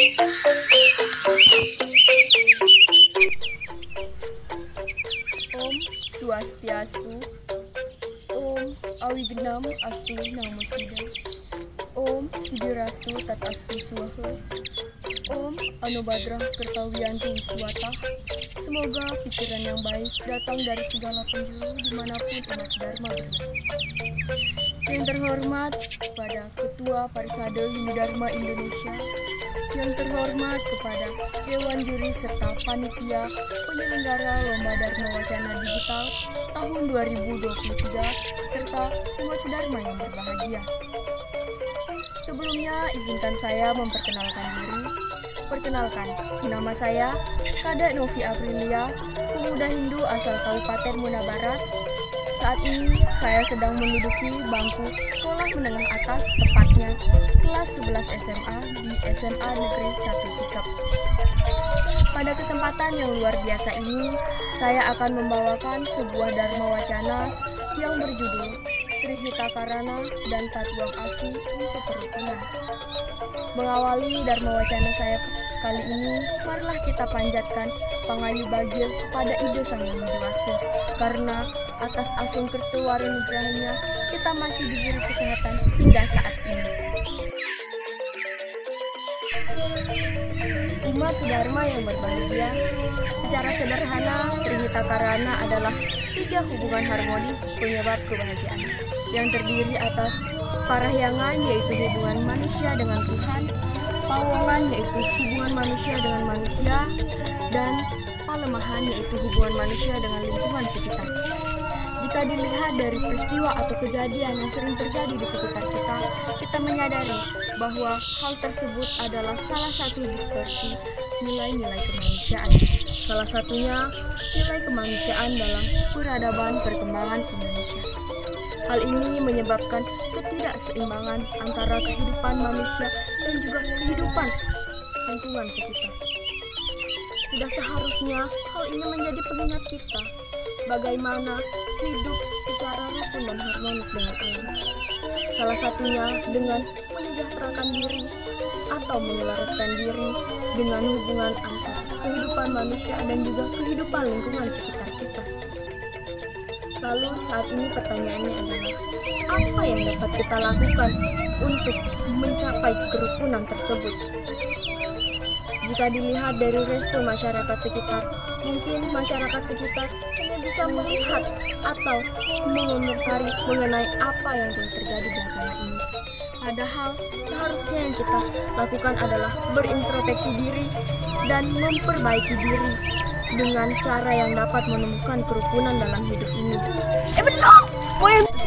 Om Swastiastu, Om Awignam Astu Namo Sida, Om Sidirastu Tatastu Swaha, Om Anubadrah Kertawiyanti Wiswata. Semoga pikiran yang baik datang dari segala penjuru dimanapun umat Dharma berada. Yang terhormat kepada Ketua Parsada Hindu Dharma Indonesia, yang terhormat kepada Dewan Juri serta Panitia Penyelenggara Lomba Dharma Wacana Digital tahun 2023, serta umat Dharma yang berbahagia. Sebelumnya, izinkan saya memperkenalkan diri. Perkenalkan, nama saya Kada Novi Aprilia, pemuda Hindu asal Kabupaten Muna Barat. Saat ini saya sedang menduduki bangku sekolah menengah atas, tepatnya kelas 11 SMA di SMA Negeri 1 Tikap. Pada kesempatan yang luar biasa ini, saya akan membawakan sebuah Dharma Wacana yang berjudul Trihita Karana dan Tatuang Asi untuk Kerukunan. Mengawali Dharma Wacana saya kali ini, marilah kita panjatkan pangayu bagil kepada Ida Sang Yang Dewasa, karena atas asung kertuwari nugrahnya kita masih diberi kesehatan hingga saat ini. Umat sedharma yang berbahagia, secara sederhana Trihita Karana adalah 3 hubungan harmonis penyebab kebahagiaan yang terdiri atas parahyangan, yaitu hubungan manusia dengan Tuhan, pawongan, yaitu hubungan manusia dengan manusia, dan palemahan, yaitu hubungan manusia dengan lingkungan sekitar. Jika dilihat dari peristiwa atau kejadian yang sering terjadi di sekitar kita, kita menyadari bahwa hal tersebut adalah salah satu distorsi nilai-nilai kemanusiaan. Salah satunya nilai kemanusiaan dalam peradaban perkembangan Indonesia. Hal ini menyebabkan ketidakseimbangan antara kehidupan manusia dan juga kehidupan lingkungan sekitar. Sudah seharusnya hal ini menjadi pengingat kita bagaimana hidup secara rukun dan harmonis dengan alam. Salah satunya dengan menyejahterakan diri atau menyelaraskan diri dengan hubungan antara kehidupan manusia dan juga kehidupan lingkungan sekitar kita. Lalu saat ini pertanyaannya adalah, apa yang dapat kita lakukan untuk mencapai kerukunan tersebut? Jika dilihat dari respon masyarakat sekitar, mungkin masyarakat sekitar hanya bisa melihat atau mengomentari mengenai apa yang telah terjadi belakangan ini. Padahal seharusnya yang kita lakukan adalah berintrospeksi diri dan memperbaiki diri dengan cara yang dapat menemukan kerukunan dalam hidup ini.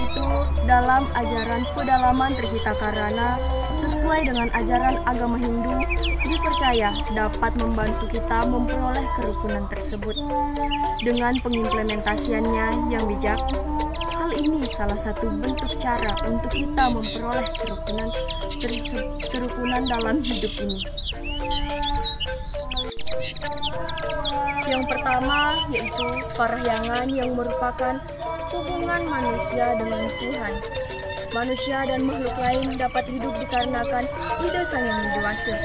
Itu dalam ajaran pedalaman Trihita Karana sesuai dengan ajaran agama Hindu dipercaya dapat membantu kita memperoleh kerukunan tersebut. Dengan pengimplementasiannya yang bijak, hal ini salah satu bentuk cara untuk kita memperoleh kerukunan dalam hidup ini. Yang pertama yaitu parahyangan, yang merupakan hubungan manusia dengan Tuhan. Manusia dan makhluk lain dapat hidup dikarenakan Ida Sang Yang Dewasa.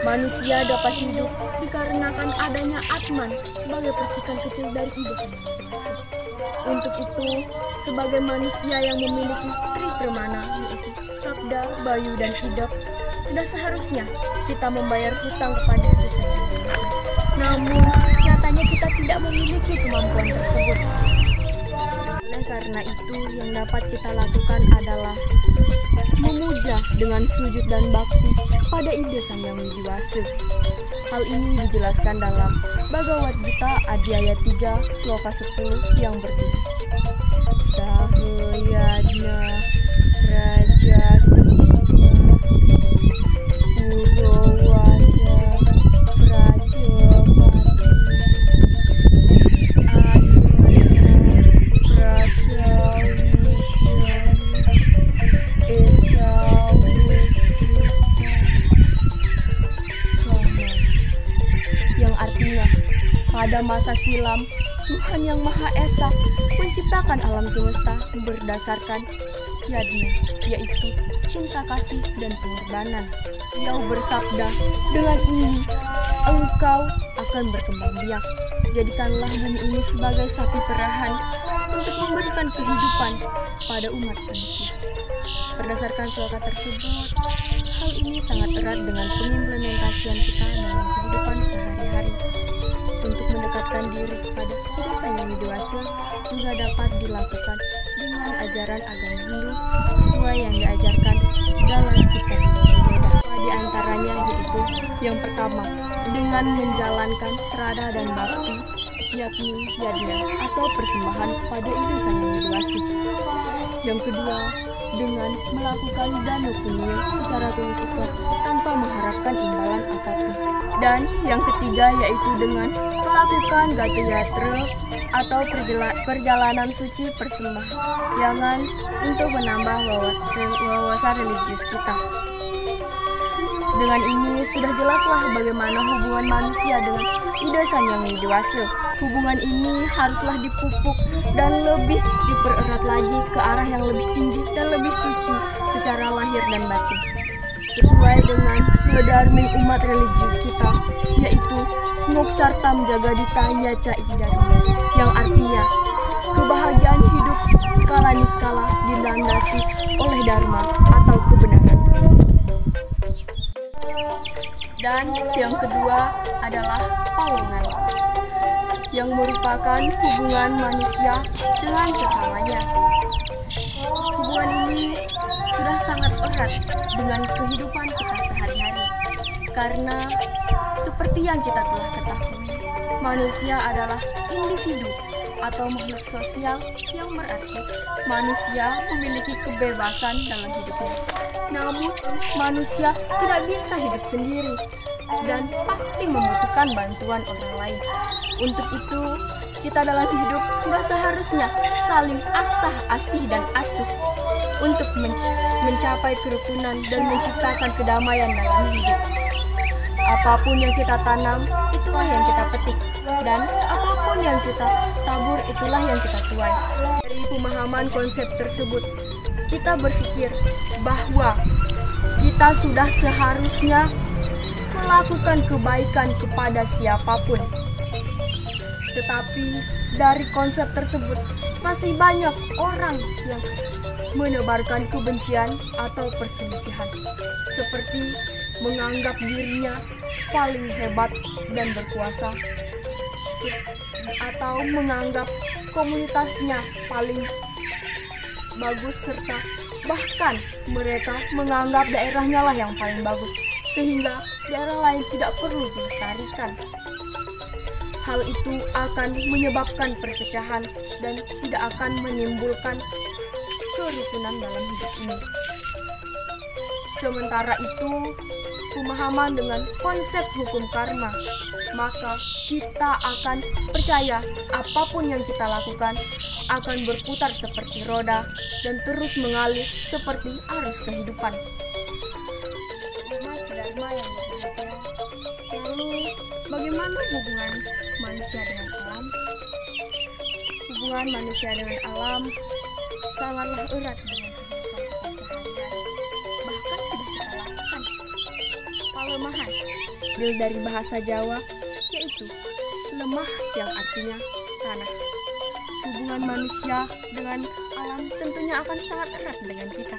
Manusia dapat hidup dikarenakan adanya Atman sebagai percikan kecil dari Ida Sang Yang Dewasa. Untuk itu, sebagai manusia yang memiliki Tripramana, yaitu Sabda, Bayu, dan Idap, sudah seharusnya kita membayar hutang kepada Ida Sang Yang Dewasa. Namun, nyatanya kita tidak memiliki kemampuan tersebut. Oleh karena itu, yang dapat kita lakukan adalah memuja dengan sujud dan bakti kepada Ida Sang Yang Dewasa. Hal ini dijelaskan dalam Bhagavad Gita Adhyaya 3 Sloka 10 yang berbunyi, Sahayadna Raja Sristha Purawasa Prajapati pada masa silam, Tuhan Yang Maha Esa menciptakan alam semesta berdasarkan yadnya, yaitu cinta kasih dan pengorbanan. Beliau bersabda, dengan ini engkau akan berkembang biak. Jadikanlah bumi ini sebagai sapi perahan untuk memberikan kehidupan pada umat manusia. Berdasarkan slogan tersebut, hal ini sangat erat dengan pengimplementasian kita dalam kehidupan sehari-hari. Untuk mendekatkan diri kepada kebiasaan yang dewasa juga dapat dilakukan dengan ajaran agama Hindu sesuai yang diajarkan dalam kitab suci Veda. Di antaranya yaitu yang pertama, dengan menjalankan srada dan bakti, yakni yadnya atau persembahan kepada Ibu Sang Yang Widi Wasi. Yang kedua, dengan melakukan dana punya secara tulus ikhlas tanpa mengharapkan imbalan apapun. Dan yang ketiga yaitu dengan melakukan gata yatra atau perjalanan suci persembahyangan untuk menambah wawasan religius kita. Dengan ini sudah jelaslah bagaimana hubungan manusia dengan Ida Sang Yang Widi Wasi. Hubungan ini haruslah dipupuk dan lebih dipererat lagi ke arah yang lebih tinggi dan lebih suci secara lahir dan batin. Sesuai dengan Swadharmin umat religius kita, yaitu Moksartam Jagadita Yaca Idharma, yang artinya kebahagiaan hidup skala niskala dilandasi oleh Dharma atau kebenaran. Dan yang kedua adalah pawongan, yang merupakan hubungan manusia dengan sesamanya. Hubungan ini sudah sangat erat dengan kehidupan kita sehari-hari, karena seperti yang kita telah ketahui, manusia adalah individu atau makhluk sosial, yang berarti manusia memiliki kebebasan dalam hidupnya. Namun, manusia tidak bisa hidup sendiri dan pasti membutuhkan bantuan orang lain. Untuk itu, kita dalam hidup sudah seharusnya saling asah-asih dan asuh untuk mencapai kerukunan dan menciptakan kedamaian dalam hidup. Apapun yang kita tanam, itulah yang kita petik, dan apapun yang kita tabur, itulah yang kita tuai. Dari pemahaman konsep tersebut, kita berpikir bahwa kita sudah seharusnya melakukan kebaikan kepada siapapun. Tetapi dari konsep tersebut masih banyak orang yang menebarkan kebencian atau perselisihan, seperti menganggap dirinya paling hebat dan berkuasa, atau menganggap komunitasnya paling bagus, serta bahkan mereka menganggap daerahnya lah yang paling bagus, sehingga daerah lain tidak perlu dilestarikan. Hal itu akan menyebabkan perpecahan dan tidak akan menimbulkan kerukunan dalam hidup ini. Sementara itu, pemahaman dengan konsep hukum karma, maka kita akan percaya apapun yang kita lakukan akan berputar seperti roda dan terus mengalir seperti arus kehidupan. Umat sedharma yang berbahagia. Lalu, bagaimana hubungan manusia dengan alam? Hubungan manusia dengan alam sangatlah erat dengan kehidupan kita sehari-hari. Bahkan sudah kita lakukan. Palemahan dari bahasa Jawa, yaitu lemah yang artinya tanah. Hubungan manusia dengan alam tentunya akan sangat erat dengan kita.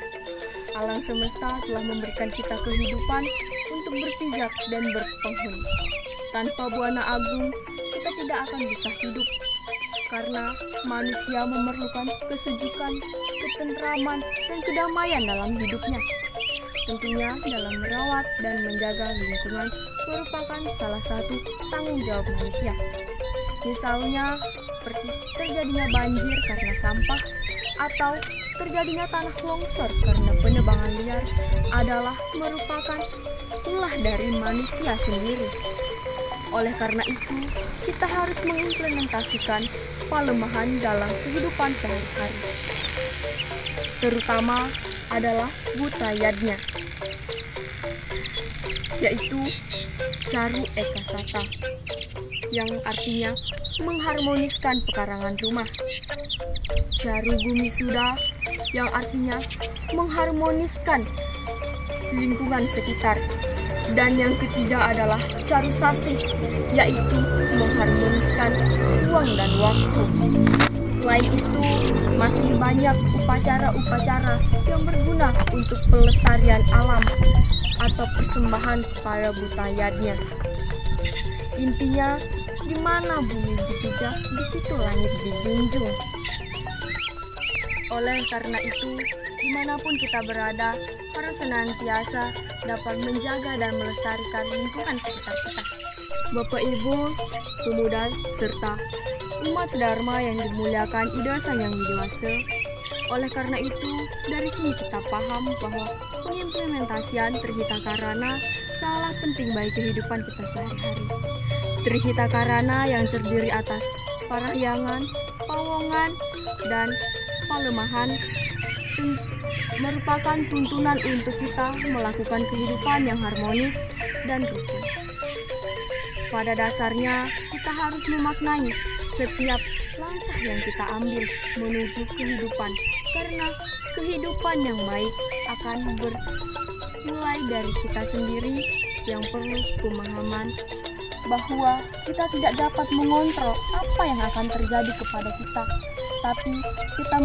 Alam semesta telah memberikan kita kehidupan untuk berpijak dan berpenghuni. Tanpa buana agung, kita tidak akan bisa hidup, karena manusia memerlukan kesejukan, ketentraman, dan kedamaian dalam hidupnya. Tentunya dalam merawat dan menjaga lingkungan merupakan salah satu tanggung jawab manusia. Misalnya seperti terjadinya banjir karena sampah atau terjadinya tanah longsor karena penebangan liar adalah merupakan ulah dari manusia sendiri. Oleh karena itu, kita harus mengimplementasikan palemahan dalam kehidupan sehari-hari. Terutama adalah buta yadnya, yaitu Caru Eka Sata, yang artinya mengharmoniskan pekarangan rumah. Caru Bumi Suda yang artinya mengharmoniskan lingkungan sekitar. Dan yang ketiga adalah carusasih, yaitu mengharmoniskan ruang dan waktu. Selain itu, masih banyak upacara-upacara yang berguna untuk pelestarian alam atau persembahan kepada butayanya. Intinya, di mana bumi dipijak, di situ langit dijunjung. Oleh karena itu, dimanapun kita berada, harus senantiasa dapat menjaga dan melestarikan lingkungan sekitar kita. Bapak, Ibu, pemuda, serta umat sedharma yang dimuliakan Ida Sang Yang Widi Wasa. Oleh karena itu, dari sini kita paham bahwa pengimplementasian Trihita Karana sangatlah penting bagi kehidupan kita sehari-hari. Trihita Karana yang terdiri atas parahyangan, pawongan, dan palemahan merupakan tuntunan untuk kita melakukan kehidupan yang harmonis dan rukun. Pada dasarnya, kita harus memaknai setiap langkah yang kita ambil menuju kehidupan, karena kehidupan yang baik akan bermulai dari kita sendiri yang perlu pemahaman bahwa kita tidak dapat mengontrol apa yang akan terjadi kepada kita, tapi kita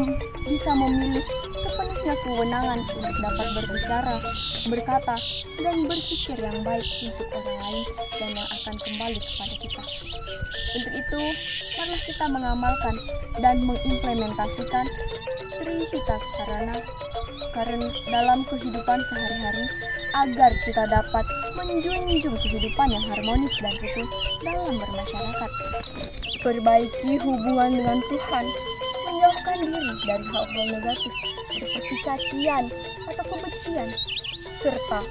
bisa memilih sepenuhnya kewenangan untuk dapat berbicara, berkata, dan berpikir yang baik untuk orang lain dan yang akan kembali kepada kita. Untuk itu, marilah kita mengamalkan dan mengimplementasikan Trihita Karana dalam kehidupan sehari-hari agar kita dapat menjunjung kehidupan yang harmonis dan rukun dalam bermasyarakat. Perbaiki hubungan dengan Tuhan, menjauhkan diri dari hal-hal negatif seperti cacian atau kebencian, serta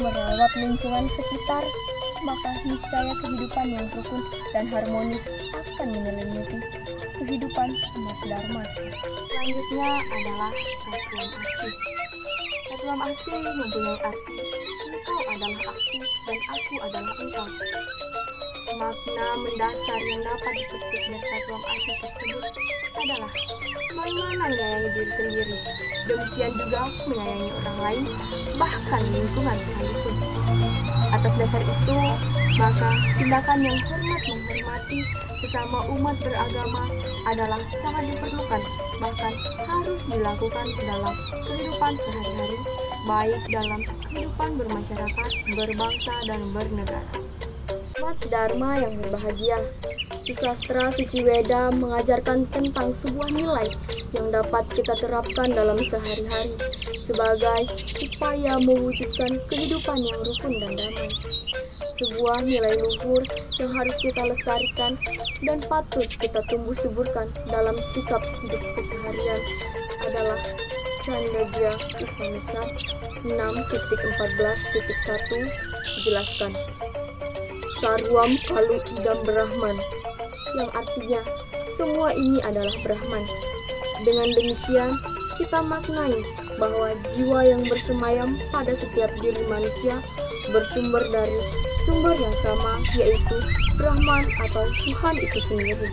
merawat lingkungan sekitar, maka niscaya kehidupan yang rukun dan harmonis akan menyelimuti kehidupan umat sedharma. Selanjutnya adalah Tatuam Asih. Tatuam Asih mempunyai arti engkau adalah aku dan aku adalah engkau. Makna mendasar yang dapat dipetik dari Tatuam Asih tersebut adalah bagaimana menyayangi diri sendiri, demikian juga menyayangi orang lain, bahkan lingkungan sekalipun. Atas dasar itu, maka tindakan yang menghormati sesama umat beragama adalah sangat diperlukan, bahkan harus dilakukan dalam kehidupan sehari-hari, baik dalam kehidupan bermasyarakat, berbangsa, dan bernegara. Umat sedharma yang berbahagia, Susastra Suci Weda mengajarkan tentang sebuah nilai yang dapat kita terapkan dalam sehari-hari sebagai upaya mewujudkan kehidupan yang rukun dan damai. Sebuah nilai luhur yang harus kita lestarikan dan patut kita tumbuh suburkan dalam sikap hidup keseharian adalah Chandogya Upanishad 6.14.1 dijelaskan Sarwam Kalu Idam Brahman, yang artinya semua ini adalah Brahman. Dengan demikian, kita maknai bahwa jiwa yang bersemayam pada setiap diri manusia bersumber dari sumber yang sama, yaitu Brahman atau Tuhan itu sendiri.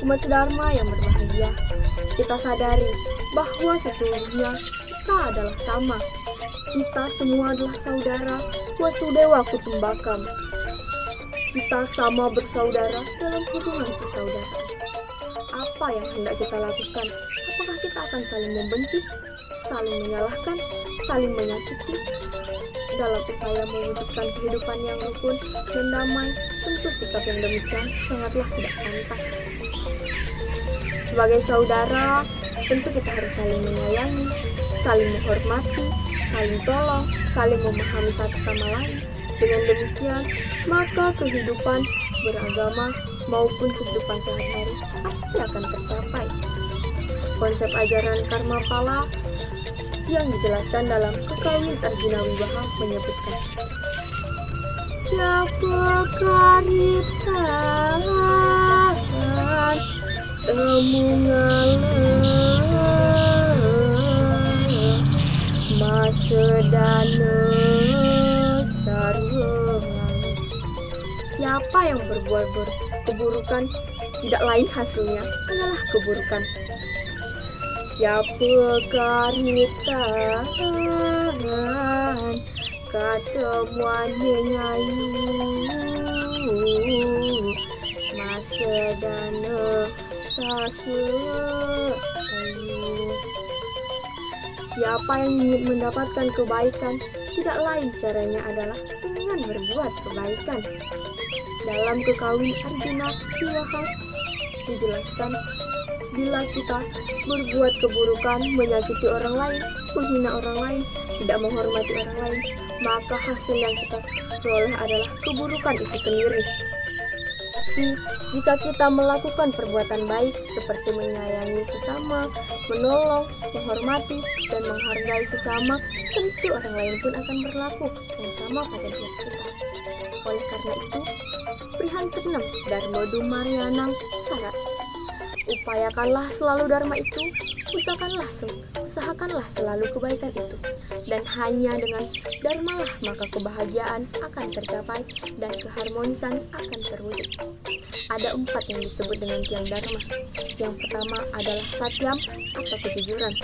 Umat sedharma yang berbahagia, kita sadari bahwa sesungguhnya kita adalah sama. Kita semua adalah saudara, Wasudewa Kutumbakam. Kita sama bersaudara dalam hubungan persaudaraan. Apa yang hendak kita lakukan? Apakah kita akan saling membenci, saling menyalahkan, saling menyakiti? Dalam upaya mewujudkan kehidupan yang rukun dan damai, tentu sikap yang demikian sangatlah tidak pantas. Sebagai saudara, tentu kita harus saling menyayangi, saling menghormati, saling tolong, saling memahami satu sama lain. Dengan demikian, maka kehidupan beragama maupun kehidupan sehari-hari pasti akan tercapai. Konsep ajaran karma pala yang dijelaskan dalam Kekawin Arjuna Wiwaha menyebutkan, siapa karitan temu ngalah masedana sarwengan. Siapa yang berbuat keburukan, tidak lain hasilnya adalah keburukan. Siapa karitahan ketemuan mengayu masa dana sahayu. Siapa yang ingin mendapatkan kebaikan, tidak lain caranya adalah dengan berbuat kebaikan. Dalam Kekawin Arjuna Wiwaha dijelaskan, bila kita berbuat keburukan, menyakiti orang lain, menghina orang lain, tidak menghormati orang lain, maka hasil yang kita peroleh adalah keburukan itu sendiri. Tapi jika kita melakukan perbuatan baik seperti menyayangi sesama, menolong, menghormati, dan menghargai sesama, tentu orang lain pun akan berlaku yang sama pada diri kita. Oleh karena itu, Prihan ke-6 Dharma Dumarianang Sarat. Upayakanlah selalu dharma itu, usahakanlah selalu kebaikan itu, dan hanya dengan dharmalah maka kebahagiaan akan tercapai dan keharmonisan akan terwujud. Ada 4 yang disebut dengan tiang dharma. Yang pertama adalah satyam atau kejujuran.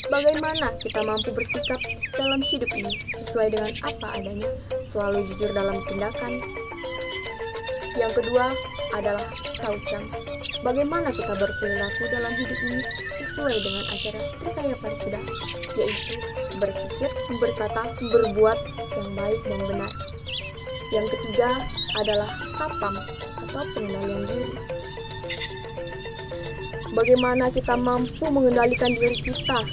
Bagaimana kita mampu bersikap dalam hidup ini sesuai dengan apa adanya, selalu jujur dalam tindakan. Yang kedua adalah saucam. Bagaimana kita berperilaku dalam hidup ini sesuai dengan ajaran Trikaya Parisuda, yaitu berpikir, berkata, berbuat yang baik dan benar. Yang ketiga adalah tapam atau pengendalian diri. Bagaimana kita mampu mengendalikan diri kita.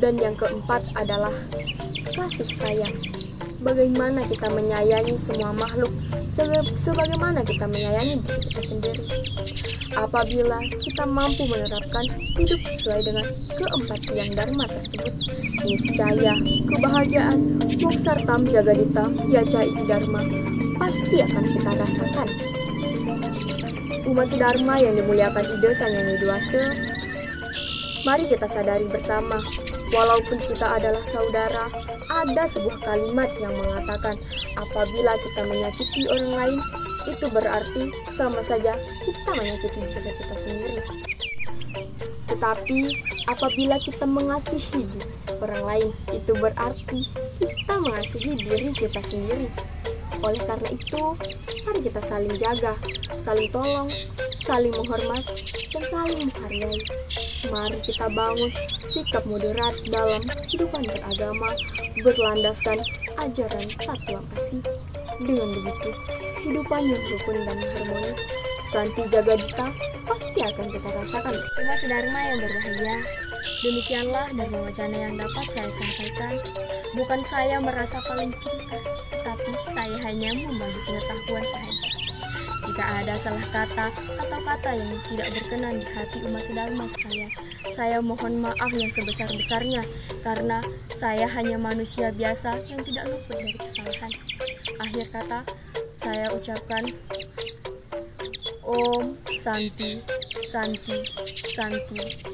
Dan yang keempat adalah kasih sayang. Bagaimana kita menyayangi semua makhluk sebagaimana kita menyayangi diri kita sendiri. Apabila kita mampu menerapkan hidup sesuai dengan keempat tiang dharma tersebut, niscaya kebahagiaan moksartam jagadita yaca iti dharma pasti akan kita rasakan. Umat sedharma yang dimuliakan Ida Sang Hyang Widi-Wasa, mari kita sadari bersama, walaupun kita adalah saudara, ada sebuah kalimat yang mengatakan apabila kita menyakiti orang lain, itu berarti sama saja kita menyakiti diri kita sendiri. Tetapi apabila kita mengasihi orang lain, itu berarti kita mengasihi diri kita sendiri. Oleh karena itu, mari kita saling jaga, saling tolong, saling menghormat, dan saling menghargai. Mari kita bangun sikap moderat dalam kehidupan beragama berlandaskan ajaran tatuang kasih. Dengan begitu, kehidupan yang rukun dan harmonis, Santi Jagadita pasti akan kita rasakan. Umat sedharma yang berbahagia, demikianlah dharma wacana yang dapat saya sampaikan. Bukan saya merasa paling pintar, tetapi saya hanya membagi pengetahuan saja. Jika ada salah kata atau kata yang tidak berkenan di hati umat sedharma sekalian, saya mohon maaf yang sebesar-besarnya, karena saya hanya manusia biasa yang tidak luput dari kesalahan. Akhir kata, saya ucapkan Om Santi, Santi, Santi.